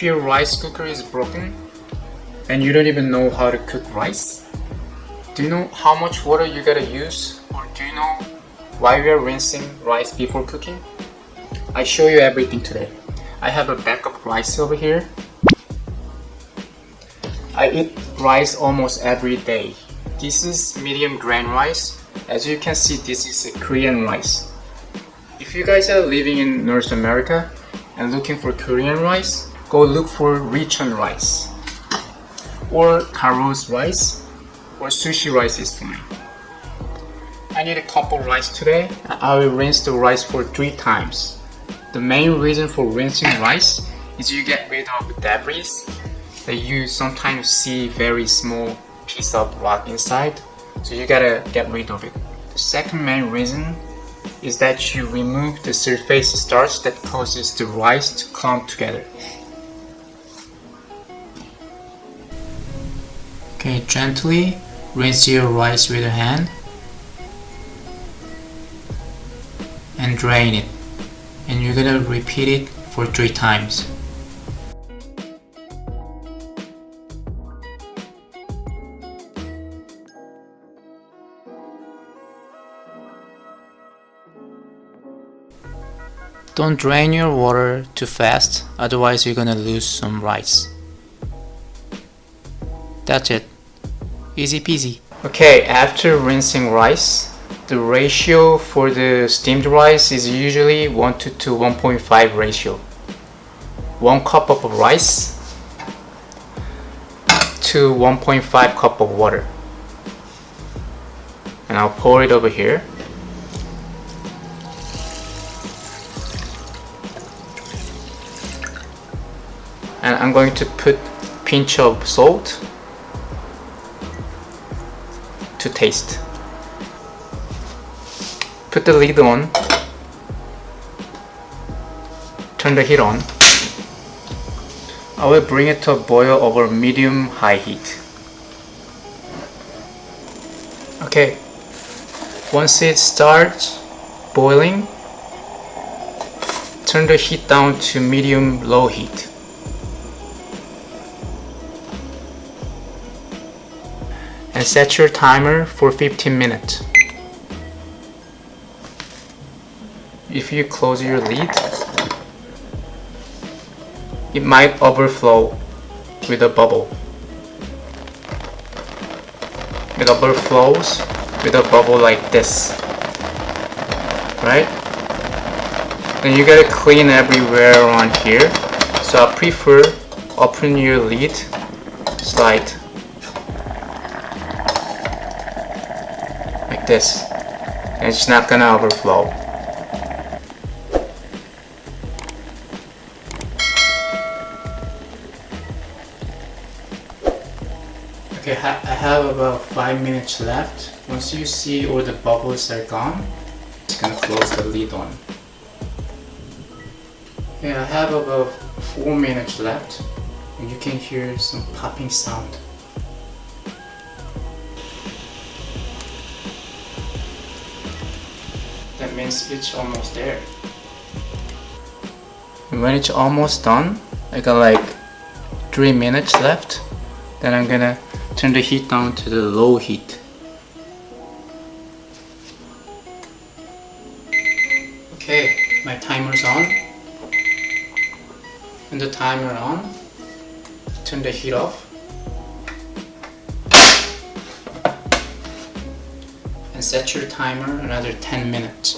your rice cooker is broken and you don't even know how to cook rice, do you know how much water you gotta use? Or do you know why we are rinsing rice before cooking? I show you everything today. I have a backup rice over here. I eat rice almost every day. This is medium grain rice. As you can see, this is a Korean rice. If you guys are living in North America and looking for Korean rice, go look for Richon rice or Calrose rice or sushi rice is fine. I need a cup of rice today. I will rinse the rice for 3 times. The main reason for rinsing rice is you get rid of debris that you sometimes see very small piece of rock inside, so you gotta get rid of it. The second main reason is that you remove the surface starch that causes the rice to clump together. Okay, gently rinse your rice with a hand and drain it, and you're gonna repeat it for 3 times. Don't drain your water too fast, otherwise you're gonna lose some rice. That's it. Easy peasy. Okay, after rinsing rice, the ratio for the steamed rice is usually 1:2 1.5 ratio. 1 cup of rice to 1.5 cup of water. And I'll pour it over here. And I'm going to put pinch of salt to taste. Put the lid on. Turn the heat on. I will bring it to a boil over medium-high heat. Okay. Once it starts boiling, turn the heat down to medium-low heat. And set your timer for 15 minutes. If you close your lid, it might overflow with a bubble. It overflows with a bubble like this, right? Then you gotta clean everywhere around here. So I prefer open your lid slide like this, and it's not gonna overflow. Okay, I have about 5 minutes left. Once you see all the bubbles are gone, just gonna close the lid on. Okay, I have about 4 minutes left, and you can hear some popping sound. That means it's almost there. And when it's almost done, I got like 3 minutes left. Then I'm gonna turn the heat down to the low heat. Okay, my timer's on. When the timer on, turn the heat off. And set your timer another 10 minutes.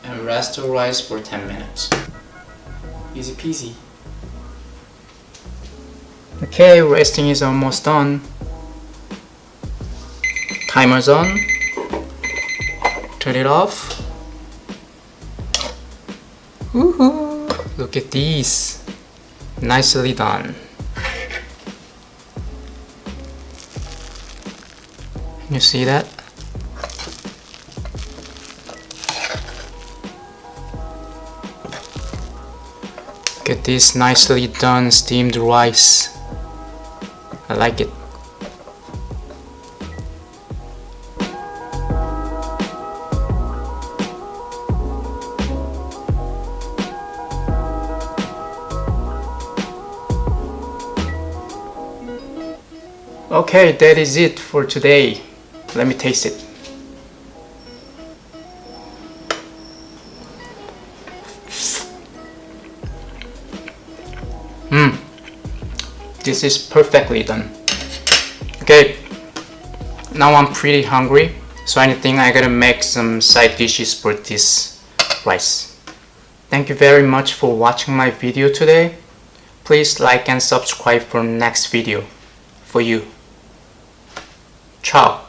And rest the rice for 10 minutes. Easy peasy. Okay, resting is almost done. Timer's on. Turn it off. Woohoo! Look at these. Nicely done. You see that? Look at this nicely done steamed rice. I like it. Okay, that is it for today. Let me taste it. This is perfectly done. Okay, now I'm pretty hungry, so I think I gotta make some side dishes for this rice. Thank you very much for watching my video today. Please like and subscribe for next video for you. Ciao.